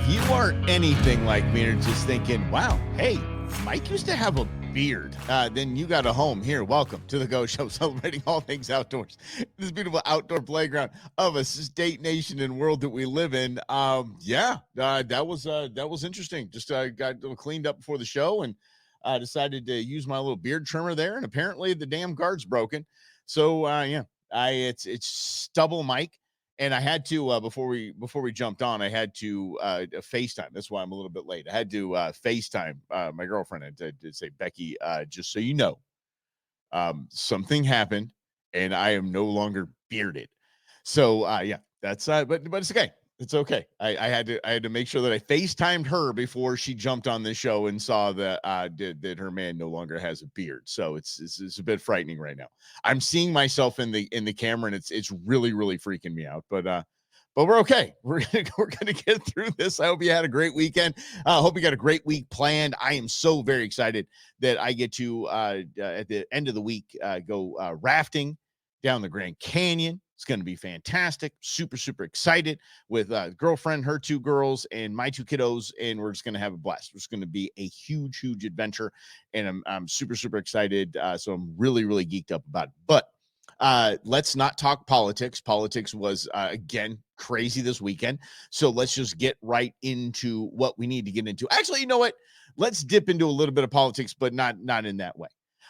If you are anything like me or just thinking, wow, hey, Mike used to have a beard, then you got a home here. Welcome to the Go Show, celebrating all things outdoors. This beautiful outdoor playground of a state, nation, and world that we live in. That was interesting. Just got cleaned up before the show and decided to use my little beard trimmer there, and apparently the damn guard's broken. So it's stubble Mike. And I had to before we jumped on, I had to FaceTime. That's why I'm a little bit late. I had to FaceTime my girlfriend and to say, Becky, just so you know, something happened, and I am no longer bearded. So that's but it's okay. It's okay. I had to make sure that I FaceTimed her before she jumped on this show and saw that that her man no longer has a beard. So it's a bit frightening right now. I'm seeing myself in the camera, and it's really freaking me out. But we're okay. We're gonna get through this. I hope you had a great weekend. I hope you got a great week planned. I am so very excited that I get to at the end of the week go rafting down the Grand Canyon. It's going to be fantastic. Super excited with girlfriend, her two girls, and my two kiddos, and we're just going to have a blast. It's going to be a huge adventure, and I'm super excited. So I'm really geeked up about it. But let's not talk politics. Politics was again crazy this weekend. So let's just get right into what we need to get into. Actually, you know what? Let's dip into a little bit of politics, but not in that way.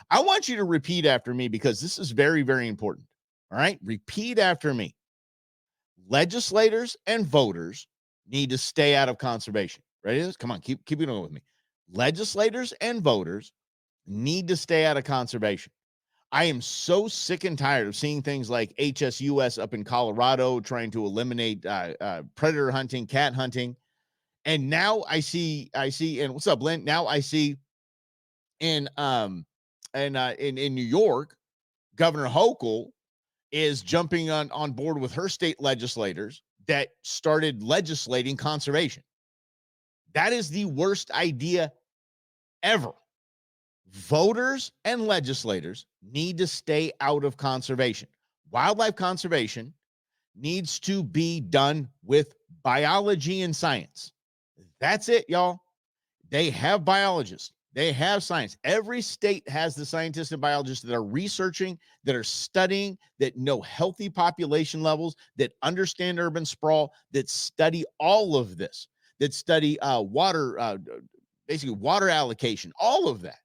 I want you to repeat after me because this is very important. All right, repeat after me. Legislators and voters need to stay out of conservation. Ready? Come on, keep it going with me. Legislators and voters need to stay out of conservation. I am so sick and tired of seeing things like HSUS up in Colorado trying to eliminate predator hunting, cat hunting, and now I see. And what's up, Lynn? Now I see in New York, Governor Hochul is jumping on board with her state legislators that started legislating conservation. That is the worst idea ever. Voters and legislators need to stay out of conservation. Wildlife conservation needs to be done with biology and science. That's it, y'all. They have biologists. They have science. Every state has the scientists and biologists that are researching, that are studying, that know healthy population levels, that understand urban sprawl, that study all of this, that study basically water allocation, all of that.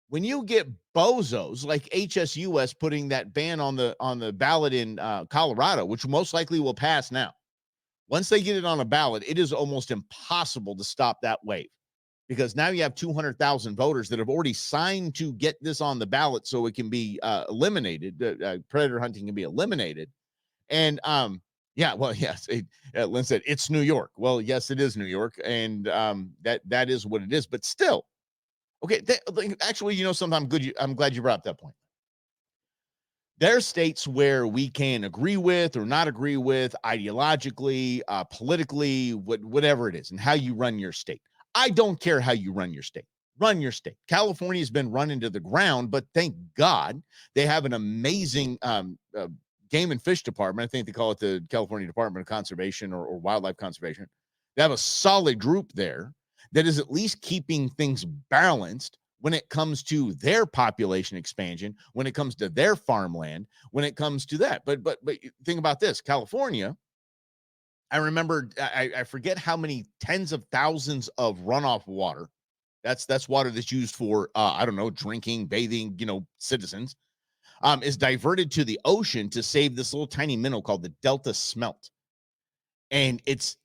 When you get bozos like HSUS putting that ban on the ballot in Colorado, which most likely will pass now, once they get it on a ballot, it is almost impossible to stop that wave. Because now you have 200,000 voters that have already signed to get this on the ballot so it can be eliminated. Predator hunting can be eliminated. And yes, Lynn said, it's New York. Well, yes, it is New York. And that is what it is. But still, okay, actually, you know something, I'm glad you brought up that point. There are states where we can agree with or not agree with ideologically, politically, whatever it is, and how you run your state. I don't care how you run your state. Run your state. California has been run into the ground, but thank God they have an amazing game and fish department. I think they call it the California Department of Conservation or Wildlife Conservation. They have a solid group there that is at least keeping things balanced when it comes to their population expansion, when it comes to their farmland, when it comes to that. But think about this, California. I remember, I forget how many tens of thousands of runoff water. That's water that's used for, I don't know, drinking, bathing, citizens, is diverted to the ocean to save this little tiny minnow called the Delta smelt. And it's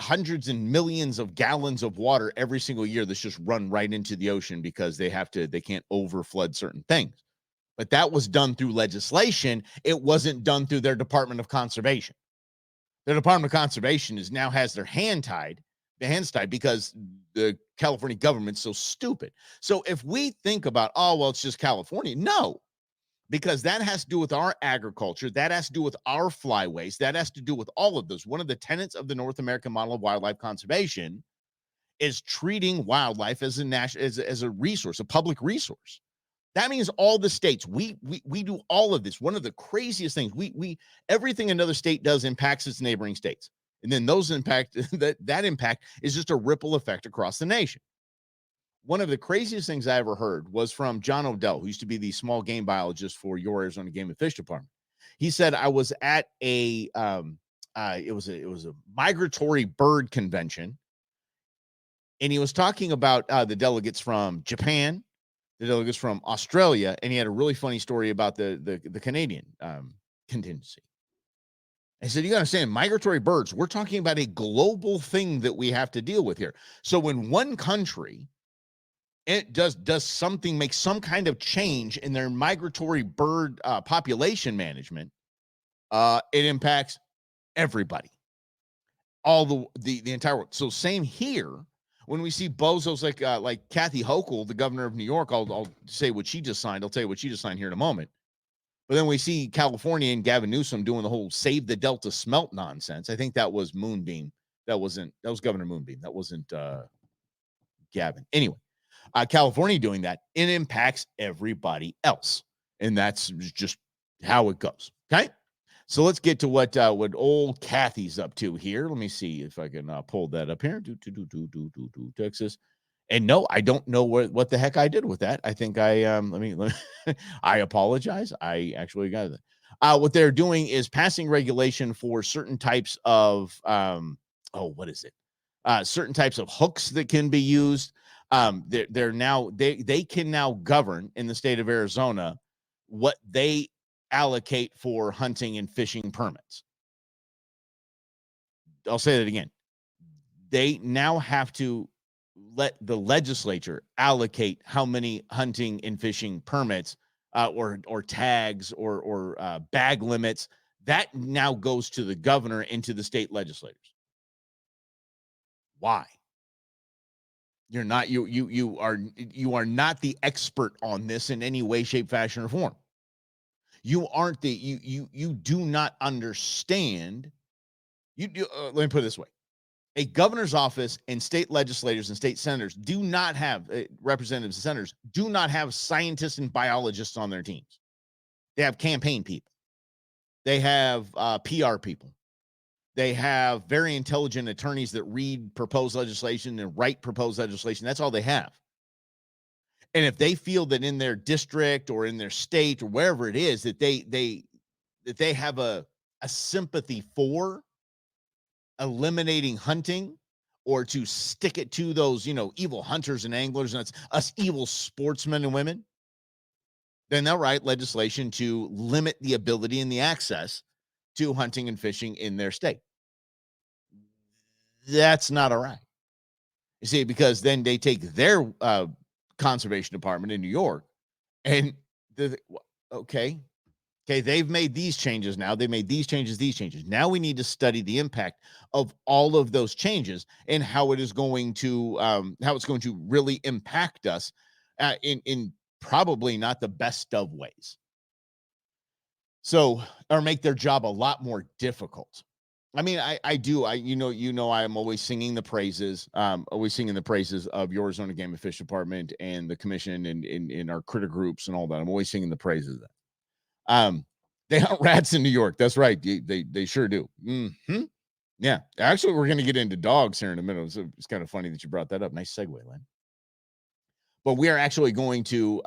hundreds and millions of gallons of water every single year that's just run right into the ocean because they can't overflood certain things. But that was done through legislation. It wasn't done through their Department of Conservation. The Department of Conservation now has their hands tied because the California government's so stupid. So if we think about, it's just California, no, because that has to do with our agriculture. That has to do with our flyways. That has to do with all of this. One of the tenets of the North American model of wildlife conservation is treating wildlife as a resource, a public resource. That means all the states, we do all of this. One of the craziest things, we everything another state does impacts its neighboring states. And then those impact that impact is just a ripple effect across the nation. One of the craziest things I ever heard was from John Odell, who used to be the small game biologist for your Arizona Game and Fish Department. He said, I was at it was a migratory bird convention, and he was talking about the delegates from Japan, the delegates from Australia, and he had a really funny story about the Canadian contingency. I said, you got to understand, migratory birds, we're talking about a global thing that we have to deal with here. So when one country it does something, make some kind of change in their migratory bird population management, it impacts everybody, all the entire world. So same here. When we see bozos like Kathy Hochul, the governor of New York, I'll say what she just signed. I'll tell you what she just signed here in a moment. But then we see California and Gavin Newsom doing the whole save the Delta smelt nonsense. I think that was Moonbeam. That was Governor Moonbeam. That wasn't Gavin. Anyway, California doing that, it impacts everybody else. And that's just how it goes. Okay. So let's get to what old Kathy's up to here. Let me see if I can pull that up here. Texas. And no, I don't know what the heck I did with that. I think let me I apologize. I actually got it. What they're doing is passing regulation for certain types of what is it? Certain types of hooks that can be used. They're now they can now govern in the state of Arizona what they allocate for hunting and fishing permits. I'll say that again. They now have to let the legislature allocate how many hunting and fishing permits or tags or bag limits. That now goes to the governor and to the state legislators. Why? You're not you are not the expert on this in any way, shape, fashion, or form. You aren't you do not understand. Let me put it this way: a governor's office and state legislators and state senators do not have representatives and senators do not have scientists and biologists on their teams. They have campaign people. They have PR people. They have very intelligent attorneys that read proposed legislation and write proposed legislation. That's all they have. And if they feel that in their district or in their state or wherever it is that they have a sympathy for eliminating hunting or to stick it to those, evil hunters and anglers and it's us evil sportsmen and women, then they'll write legislation to limit the ability and the access to hunting and fishing in their state. That's not all right. You see, because then they take their conservation department in New York and okay, they've made these changes now. They made these changes. Now we need to study the impact of all of those changes and how it is going to really impact us in probably not the best of ways. So, or make their job a lot more difficult. I mean, I do. I'm always singing the praises, of your Arizona Game and Fish Department and the commission and in our critter groups and all that. I'm always singing the praises of that. They hunt rats in New York. That's right. They sure do. Mm-hmm. Yeah. Actually, we're going to get into dogs here in a minute. So it's kind of funny that you brought that up. Nice segue, Len. But we are actually going to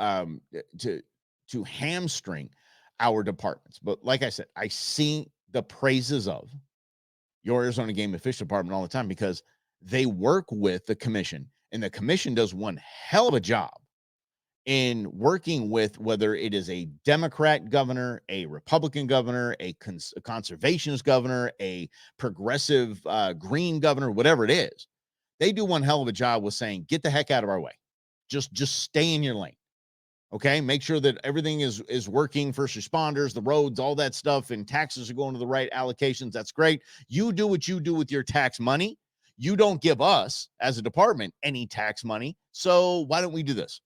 hamstring our departments. But like I said, I see the praises of your Arizona Game and Fish Department all the time because they work with the commission, and the commission does one hell of a job in working with whether it is a Democrat governor, a Republican governor, a conservationist governor, a progressive green governor, whatever it is. They do one hell of a job with saying, get the heck out of our way. Just stay in your lane. Okay, make sure that everything is working, first responders, the roads, all that stuff, and taxes are going to the right allocations. That's great. You do what you do with your tax money. You don't give us, as a department, any tax money. So why don't we do this?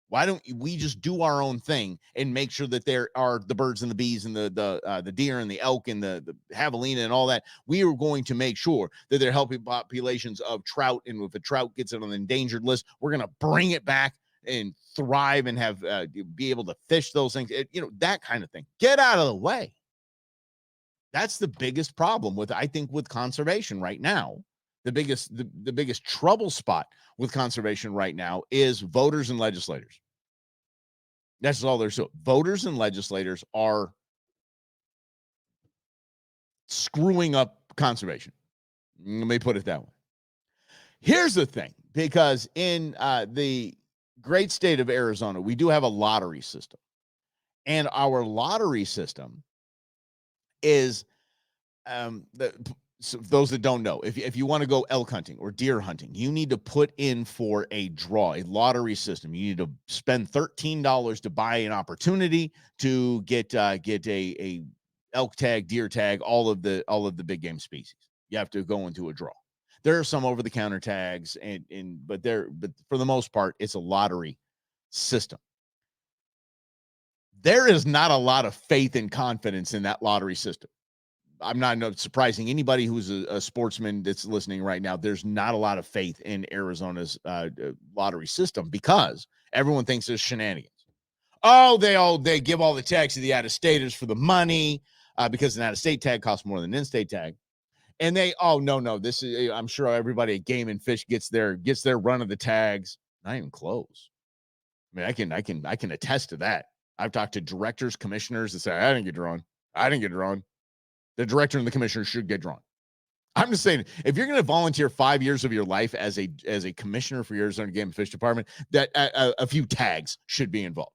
Why don't we just do our own thing and make sure that there are the birds and the bees and the deer and the elk and the javelina and all that? We are going to make sure that they're helping populations of trout. And if a trout gets it on the endangered list, we're going to bring it back and thrive and have be able to fish those things, that kind of thing. Get out of the way. That's the biggest problem with, I think, with conservation right now. The biggest trouble spot with conservation right now is voters and legislators. That's all there's to it. Voters and legislators are screwing up conservation. Let me put it that way. Here's the thing, because in the great state of Arizona, we do have a lottery system. And our lottery system is so those that don't know, if you want to go elk hunting or deer hunting, you need to put in for a draw, a lottery system. You need to spend $13 to buy an opportunity to get a elk tag, deer tag, all of the big game species. You have to go into a draw. There are some over the counter tags, but for the most part, it's a lottery system. There is not a lot of faith and confidence in that lottery system. I'm not surprising anybody who's a sportsman that's listening right now. There's not a lot of faith in Arizona's lottery system because everyone thinks there's shenanigans. Oh, they give all the tags to the out-of-staters for the money because an out-of-state tag costs more than an in-state tag. And no, this is, I'm sure everybody at Game and Fish gets their run of the tags. Not even close. I mean, I can attest to that. I've talked to directors, commissioners that say, I didn't get drawn. The director and the commissioner should get drawn. I'm just saying, if you're going to volunteer 5 years of your life as a commissioner for your Arizona Game and Fish Department, that a few tags should be involved.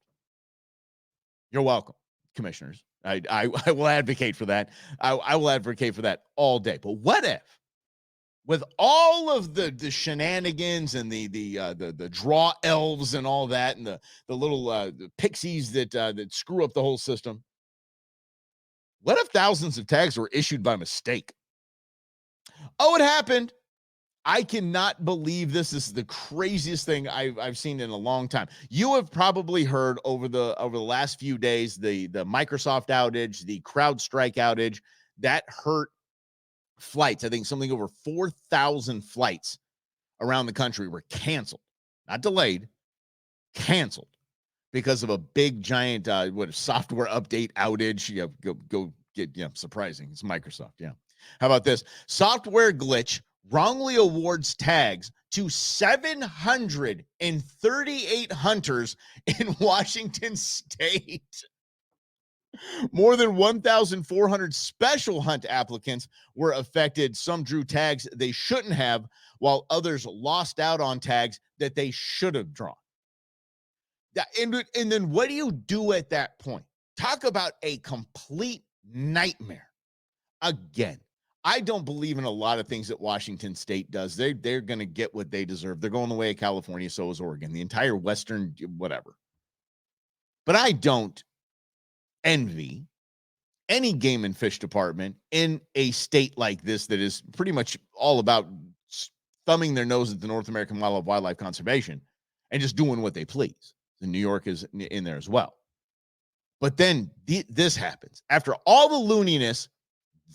You're welcome, commissioners. I will advocate for that. I will advocate for that all day. But what if, with all of the shenanigans and the draw elves and all that, and the little the pixies that screw up the whole system, what if thousands of tags were issued by mistake? Oh, it happened. I cannot believe this. This is the craziest thing I've seen in a long time. You have probably heard over the last few days the Microsoft outage, the CrowdStrike outage that hurt flights. I think something over 4,000 flights around the country were canceled, not delayed, canceled because of a big giant software update outage. You go get surprising. It's Microsoft. Yeah. How about this? Software glitch wrongly awards tags to 738 hunters in Washington state. More than 1,400 special hunt applicants were affected. Some drew tags they shouldn't have, while others lost out on tags that they should have drawn. And then what do you do at that point? Talk about a complete nightmare. Again, I don't believe in a lot of things that Washington State does. They're going to get what they deserve. They're going the way of California, so is Oregon, the entire Western whatever. But I don't envy any game and fish department in a state like this that is pretty much all about thumbing their nose at the North American Wildlife Conservation and just doing what they please. And New York is in there as well. But then this happens. After all the looniness,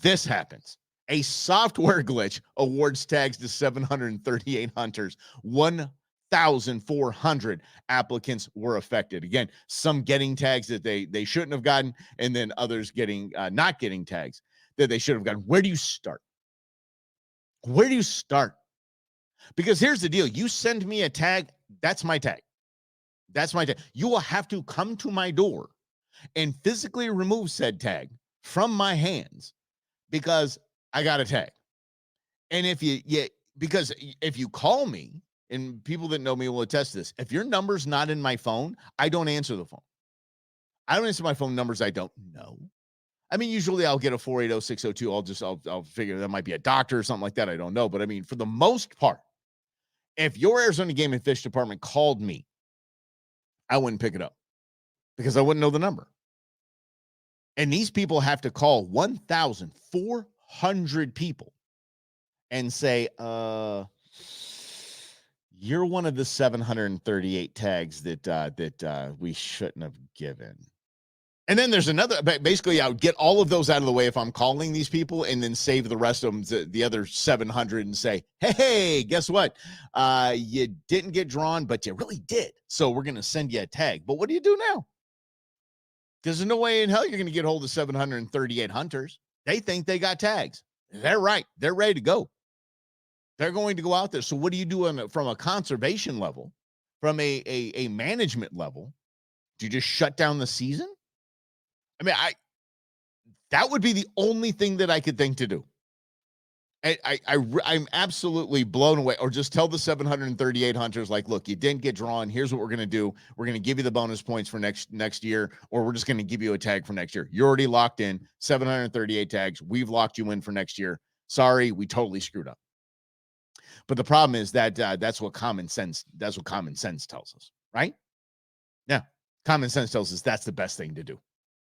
this happens. A software glitch awards tags to 738 hunters. 1,400 applicants were affected. Again, some getting tags that they shouldn't have gotten, and then others getting not getting tags that they should have gotten. Where do you start? Where do you start? Because here's the deal. You send me a tag, that's my tag. That's my tag. You will have to come to my door and physically remove said tag from my hands because I got a tag. And because if you call me, and people that know me will attest to this, if your number's not in my phone, I don't answer the phone. I don't answer my phone numbers I don't know. I mean, usually I'll get a 480-602. I'll figure that might be a doctor or something like that. I don't know. But I mean, for the most part, if your Arizona Game and Fish Department called me, I wouldn't pick it up because I wouldn't know the number. And these people have to call 1,400 people and say, you're one of the 738 tags that we shouldn't have given. And then there's another, basically I would get all of those out of the way if I'm calling these people and then save the rest of them, the other 700, and say, hey, guess what? You didn't get drawn, but you really did. So we're going to send you a tag. But what do you do now? Because there's no way in hell you're going to get hold of 738 hunters. They think they got tags. They're right. They're ready to go. They're going to go out there. So what do you do from a conservation level, from a management level? Do you just shut down the season? I mean, that would be the only thing that I could think to do. I'm absolutely blown away. Or just tell the 738 hunters, like, look, you didn't get drawn. Here's what we're going to do. We're going to give you the bonus points for next year, or we're just going to give you a tag for next year. You're already locked in. 738 tags. We've locked you in for next year. Sorry, we totally screwed up. But the problem is that that's what common sense tells us, right? Yeah, common sense tells us that's the best thing to do.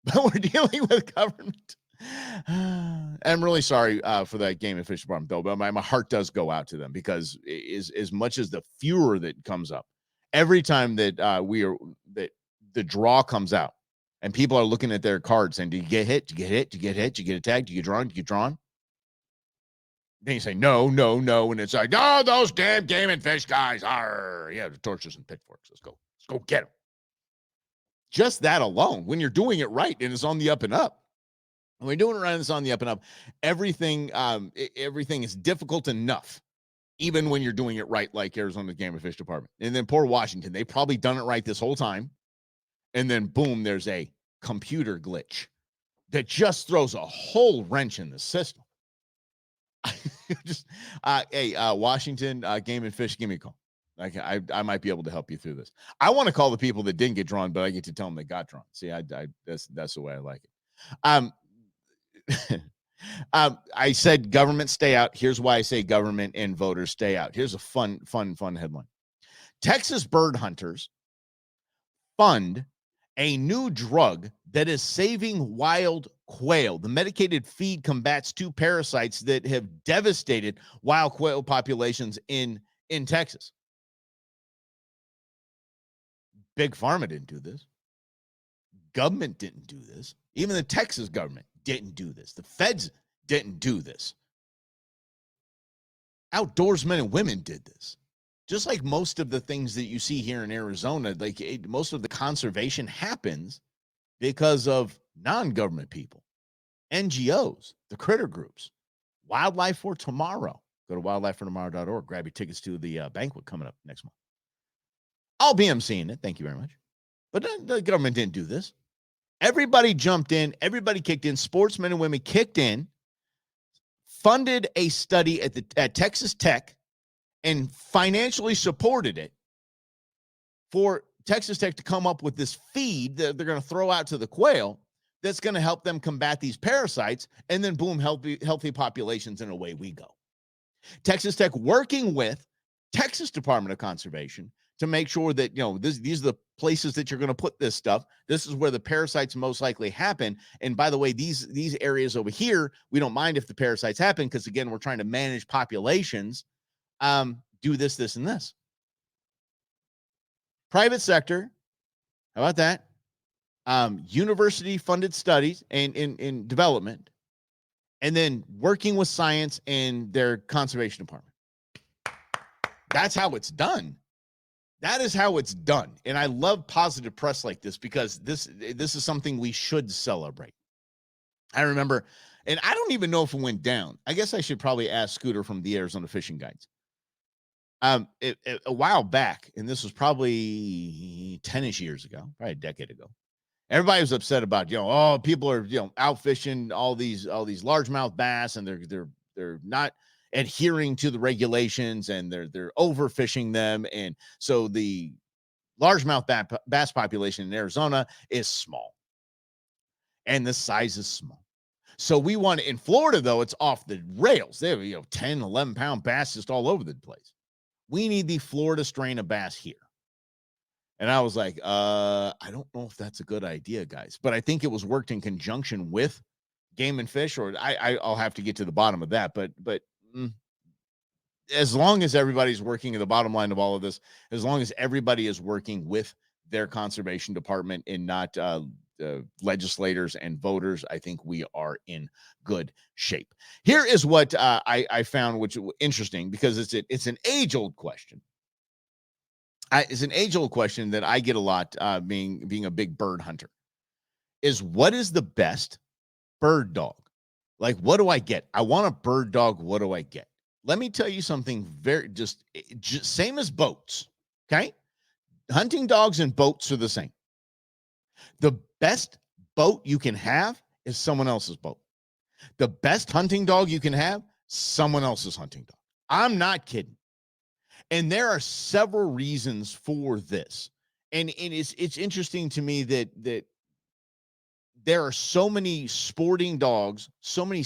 But we're dealing with government. I'm really sorry for that Game and Fish Department, Bill, but my heart does go out to them, because as much as the furor that comes up every time that that the draw comes out and people are looking at their cards and, do you get hit? Do you get hit? Do you get hit? Do you get a tag? Do you get drawn? Do you get drawn? Then you say, no. And it's like, oh, those damn Game and Fish guys. Yeah, the torches and pitchforks. Let's go get them. Just that alone, when you're doing it right and it's on the up and up. When we're doing it right and it's on the up and up, everything is difficult enough, even when you're doing it right, like Arizona's Game and Fish Department. And then poor Washington, they've probably done it right this whole time. And then boom, there's a computer glitch that just throws a whole wrench in the system. Just hey, Washington Game and Fish, give me a call. Like, I might be able to help you through this. I want to call the people that didn't get drawn, but I get to tell them they got drawn. See, that's the way I like it. I said government stay out. Here's why I say government and voters stay out. Here's a fun headline. Texas bird hunters fund a new drug that is saving wild quail. The medicated feed combats 2 parasites that have devastated wild quail populations in Texas. Big Pharma didn't do this. Government didn't do this. Even the Texas government didn't do this. The feds didn't do this. Outdoorsmen and women did this. Just like most of the things that you see here in Arizona, like most of the conservation happens because of non-government people, NGOs, the critter groups. Wildlife for Tomorrow. Go to wildlifefortomorrow.org. Grab your tickets to the banquet coming up next month. I'll be emceeing it. Thank you very much. But the government didn't do this. Everybody jumped in. Everybody kicked in. Sportsmen and women kicked in, funded a study at Texas Tech, and financially supported it for Texas Tech to come up with this feed that they're going to throw out to the quail that's going to help them combat these parasites, and then boom, healthy populations, and away we go. Texas Tech working with Texas Department of Conservation to make sure that, these are the places that you're going to put this stuff. This is where the parasites most likely happen. And by the way, these areas over here, we don't mind if the parasites happen, because again, we're trying to manage populations. Do this, and this. Private sector, how about that? University funded studies and in development, and then working with science and their conservation department. That's how it's done. That is how it's done. And I love positive press like this, because this is something we should celebrate. I remember, and I don't even know if it went down. I guess I should probably ask Scooter from the Arizona Fishing Guides. A while back, and this was probably 10-ish years ago, probably a decade ago, everybody was upset about, people are, out fishing all these largemouth bass, and they're not adhering to the regulations, and they're overfishing them. And so the largemouth bass population in Arizona is small, and the size is small. So we want in Florida, though, it's off the rails. They have 10, 11 pound bass just all over the place. We need the Florida strain of bass here. And I was like, I don't know if that's a good idea, guys. But I think it was worked in conjunction with Game and Fish, or I'll have to get to the bottom of that. But as long as everybody's working at the bottom line of all of this, as long as everybody is working with their conservation department and not legislators and voters, I think we are in good shape. Here is what I found, which is interesting, because it's an age-old question. It's an age-old question that I get a lot, being a big bird hunter, is what is the best bird dog? Like, what do I get? I want a bird dog. What do I get? Let me tell you something very just same as boats. Okay. Hunting dogs and boats are the same. The best boat you can have is someone else's boat. The best hunting dog you can have, someone else's hunting dog. I'm not kidding. And there are several reasons for this. And it's interesting to me that there are so many sporting dogs, so many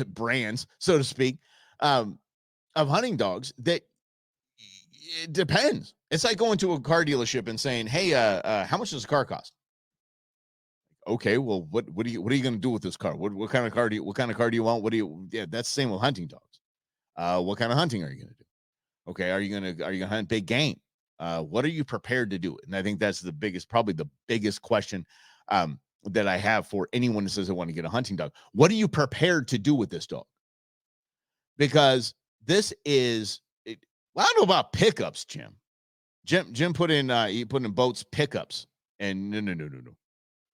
brands, so to speak, um, of hunting dogs that it depends. It's like going to a car dealership and saying, "Hey, how much does a car cost?" Okay, well, what are you going to do with this car? What kind of car do you want? Yeah, that's the same with hunting dogs. What kind of hunting are you going to do? Okay, are you gonna hunt big game? What are you prepared to do? And I think that's probably the biggest question that I have for anyone who says they want to get a hunting dog. What are you prepared to do with this dog? Because this is, well, I don't know about pickups, Jim. Jim put in he put in boats pickups, and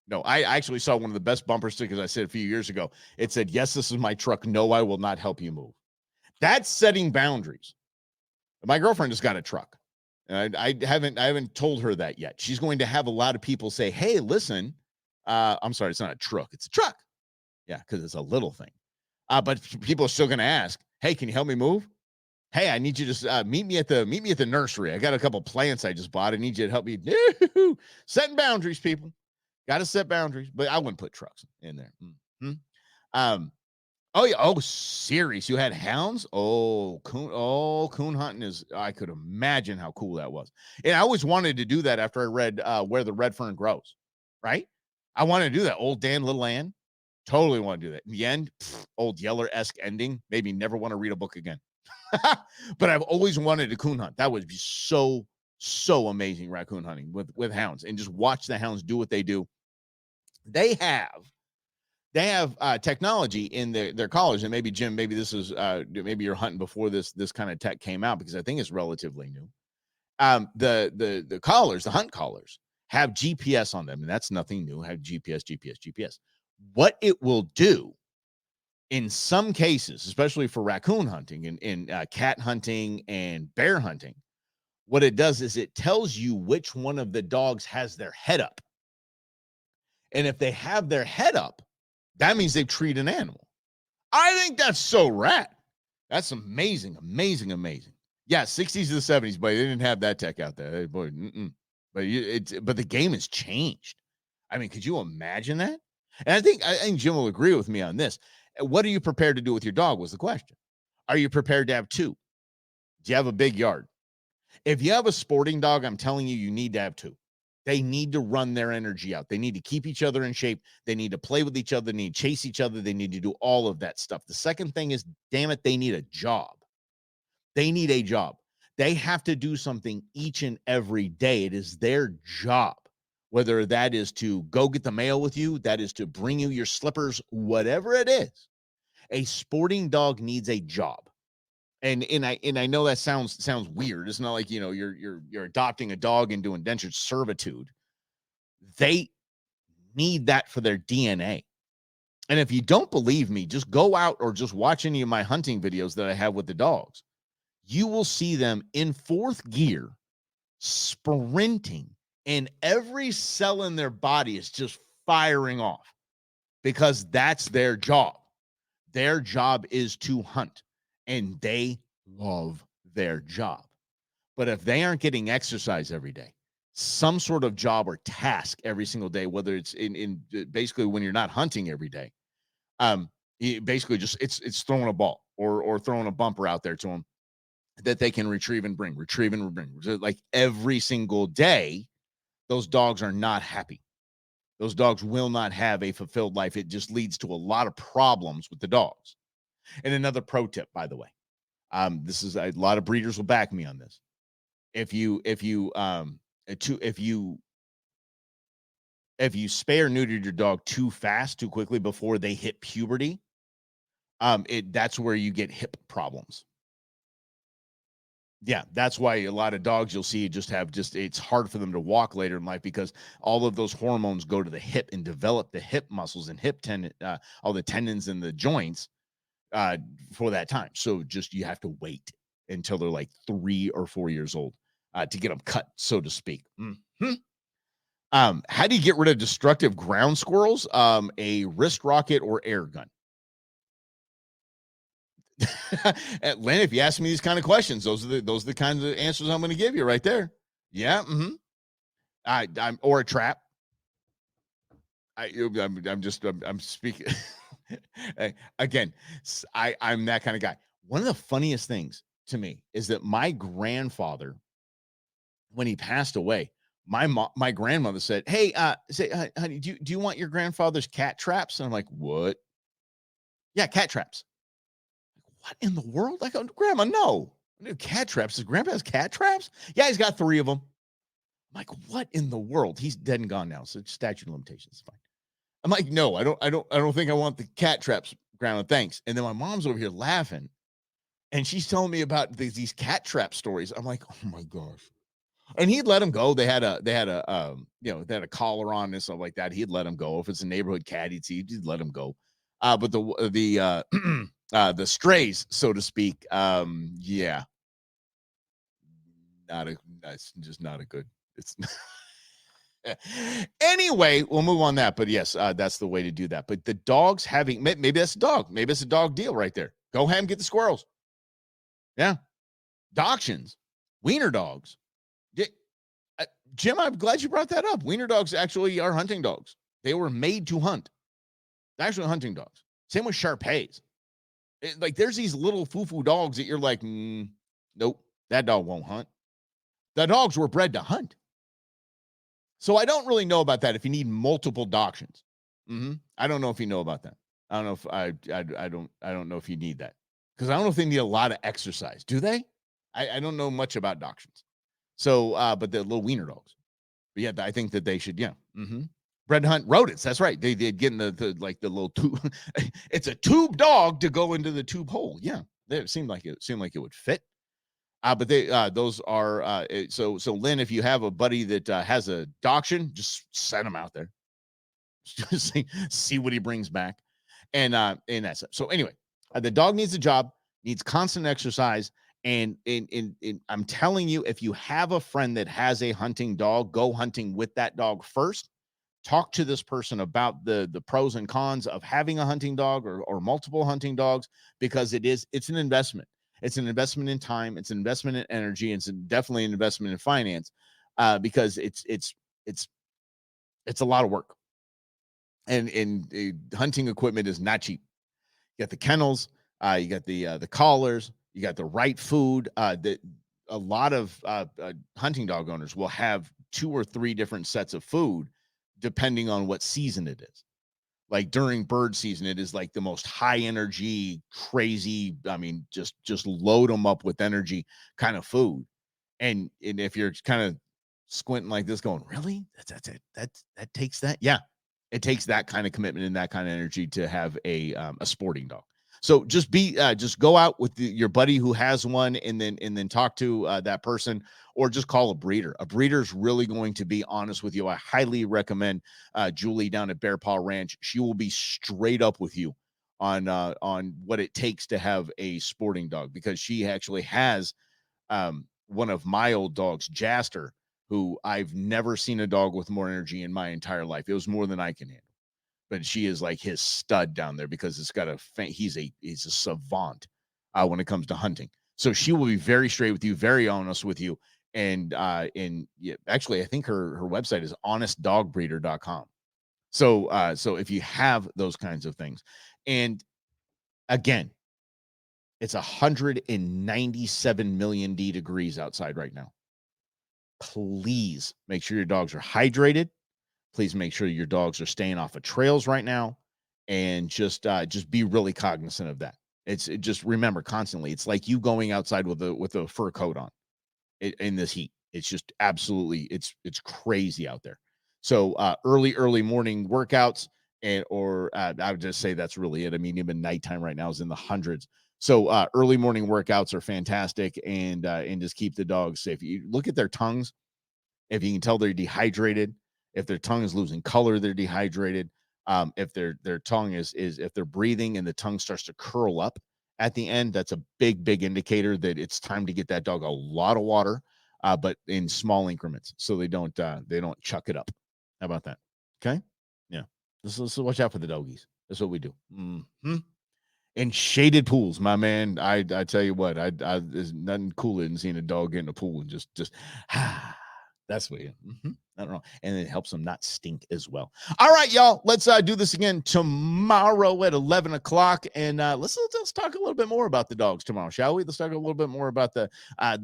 no. I actually saw one of the best bumper stickers I said a few years ago. It said, "Yes, this is my truck. No, I will not help you move." That's setting boundaries. My girlfriend just got a truck. And I haven't told her that yet. She's going to have a lot of people say, "Hey, listen, I'm sorry, it's not a truck, it's a truck." Yeah, because it's a little thing. But people are still going to ask, "Hey, can you help me move? Hey, I need you to meet me at the nursery. I got a couple plants I just bought. I need you to help me." Setting boundaries, people. Got to set boundaries. But I wouldn't put trucks in there. Mm-hmm. Oh yeah. Oh, serious. You had hounds? Coon hunting is, I could imagine how cool that was. And I always wanted to do that after I read Where the Red Fern Grows. Right? I wanted to do that. Old Dan, Little Ann. Totally want to do that. In the end, old Yeller-esque ending. Maybe never want to read a book again. But I've always wanted to coon hunt. That would be so amazing, raccoon hunting with hounds, and just watch the hounds do what they do. They have technology in their collars, and maybe Jim, maybe this is maybe you're hunting before this kind of tech came out, because I think it's relatively new. The collars, the hunt collars, have GPS on them, and that's nothing new. Have GPS. What it will do in some cases, especially for raccoon hunting and cat hunting and bear hunting, what it does is it tells you which one of the dogs has their head up. And if they have their head up, that means they've treated an animal. I think that's so rad. That's amazing. Yeah, 60s to the 70s, but they didn't have that tech out there. Boy, but the game has changed. I mean, could you imagine that? And I think Jim will agree with me on this. What are you prepared to do with your dog was the question. Are you prepared to have two? Do you have a big yard? If you have a sporting dog, I'm telling you, you need to have two. They need to run their energy out. They need to keep each other in shape. They need to play with each other. They need to chase each other. They need to do all of that stuff. The second thing is, damn it, they need a job. They need a job. They have to do something each and every day. It is their job, whether that is to go get the mail with you, that is to bring you your slippers, whatever it is. A sporting dog needs a job. And I know that sounds weird. It's not like, you're adopting a dog into indentured servitude. They need that for their DNA. And if you don't believe me, just go out or just watch any of my hunting videos that I have with the dogs. You will see them in fourth gear, sprinting, and every cell in their body is just firing off, because that's their job. Their job is to hunt, and they love their job. But if they aren't getting exercise every day, some sort of job or task every single day, whether it's in basically when you're not hunting every day, basically just it's throwing a ball or throwing a bumper out there to them that they can retrieve and bring. Like every single day, those dogs are not happy. Those dogs will not have a fulfilled life. It just leads to a lot of problems with the dogs. And another pro tip, by the way, this is a lot of breeders will back me on this. If you spay or neuter your dog too fast, too quickly before they hit puberty, that's where you get hip problems. Yeah, that's why a lot of dogs you'll see just have just it's hard for them to walk later in life because all of those hormones go to the hip and develop the hip muscles and hip tendon, all the tendons and the joints uh, for that time. So just you have to wait until they're like 3 or 4 years old to get them cut, so to speak. Mhm. How do you get rid of destructive ground squirrels? A wrist rocket or air gun. Lynn, if you ask me these kind of questions, those are the kinds of answers I'm going to give you right there. Yeah. I'm or a trap. I'm speaking again. I'm that kind of guy. One of the funniest things to me is that my grandfather, when he passed away, my grandmother said, "Hey, honey, do you want your grandfather's cat traps?" And I'm like, "What?" Yeah, cat traps. What in the world? I go, Grandma, no. Cat traps. Does Grandpa has cat traps? Yeah, he's got 3 of them. I'm like, what in the world? He's dead and gone now, so statute of limitations is fine. I'm like, no, I don't think I want the cat traps, Grandma. Thanks. And then my mom's over here laughing, and she's telling me about these cat trap stories. I'm like, oh my gosh. And he'd let them go. They had a collar on and stuff like that. He'd let them go. If it's a neighborhood cat, he'd let them go. But the strays, so to speak, yeah, not a that's just not a good. It's anyway, we'll move on that. But yes, that's the way to do that. But the dogs having maybe that's a dog. Maybe it's a dog deal right there. Go ahead and get the squirrels. Yeah, dachshunds, wiener dogs. Yeah, Jim, I'm glad you brought that up. Wiener dogs actually are hunting dogs. They were made to hunt. Actually, hunting dogs. Same with Shar-Peis. Like, there's these little foo-foo dogs that you're like, nope, that dog won't hunt. The dogs were bred to hunt. So I don't really know about that if you need multiple dachshunds. I don't know if you know about that. I don't know if I don't know if you need that because I don't know if they need a lot of exercise. Do they? I don't know much about dachshunds. So, but the little wiener dogs. But yeah, I think that they should. Yeah. Bred hunt rodents. That's right. They get in the little tube. It's a tube dog to go into the tube hole. Yeah, it seemed like it would fit. But they those are so Lynn, if you have a buddy that has a dachshund, just send him out there. Just see what he brings back, and that's it. So anyway, the dog needs a job, needs constant exercise, and in I'm telling you, if you have a friend that has a hunting dog, go hunting with that dog first. Talk to this person about the pros and cons of having a hunting dog or multiple hunting dogs because it's an investment. It's an investment in time, it's an investment in energy, and it's definitely an investment in finance because it's it's a lot of work. And hunting equipment is not cheap. You got the kennels, you got the collars, you got the right food. That a lot of hunting dog owners will have 2 or 3 different sets of food depending on what season it is. Like during bird season, it is like the most high energy, crazy. I mean, just load them up with energy kind of food. And if you're kind of squinting like this, going, really? That's it. That takes that. Yeah, it takes that kind of commitment and that kind of energy to have a sporting dog. So just go out with your buddy who has one, and then talk to that person, or just call a breeder. A breeder is really going to be honest with you. I highly recommend Julie down at Bear Paw Ranch. She will be straight up with you on what it takes to have a sporting dog because she actually has one of my old dogs, Jaster, who I've never seen a dog with more energy in my entire life. It was more than I can handle. But she is like his stud down there because it's got he's a savant when it comes to hunting. So she will be very straight with you, very honest with you. And yeah, actually, I think her website is honestdogbreeder.com. So if you have those kinds of things, and again, it's 197 million degrees outside right now. Please make sure your dogs are hydrated. Please make sure your dogs are staying off of trails right now, and just be really cognizant of that. Just remember constantly. It's like you going outside with a fur coat on in this heat. It's just absolutely it's crazy out there. So early morning workouts, and or I would just say that's really it. I mean, even nighttime right now is in the hundreds. So early morning workouts are fantastic, and just keep the dogs safe. You look at their tongues. If you can tell they're dehydrated, if their tongue is losing color, they're dehydrated. If their tongue is if they're breathing and the tongue starts to curl up at the end, that's a big indicator that it's time to get that dog a lot of water, but in small increments, so they don't chuck it up. How about that? Okay, yeah. So watch out for the doggies. That's what we do. Mm-hmm. And shaded pools, my man. I tell you what, there's nothing cooler than seeing a dog get in a pool and just that's what I don't know. And it helps them not stink as well. All right, y'all. Let's do this again tomorrow at 11 o'clock. And let's talk a little bit more about the dogs tomorrow, shall we? Let's talk a little bit more about the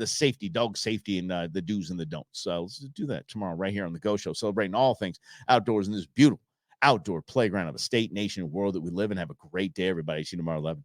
safety, dog safety, and the do's and the don'ts. So let's do that tomorrow right here on the Go Show, celebrating all things outdoors in this beautiful outdoor playground of a state, nation, and world that we live in. Have a great day, everybody. See you tomorrow, 11.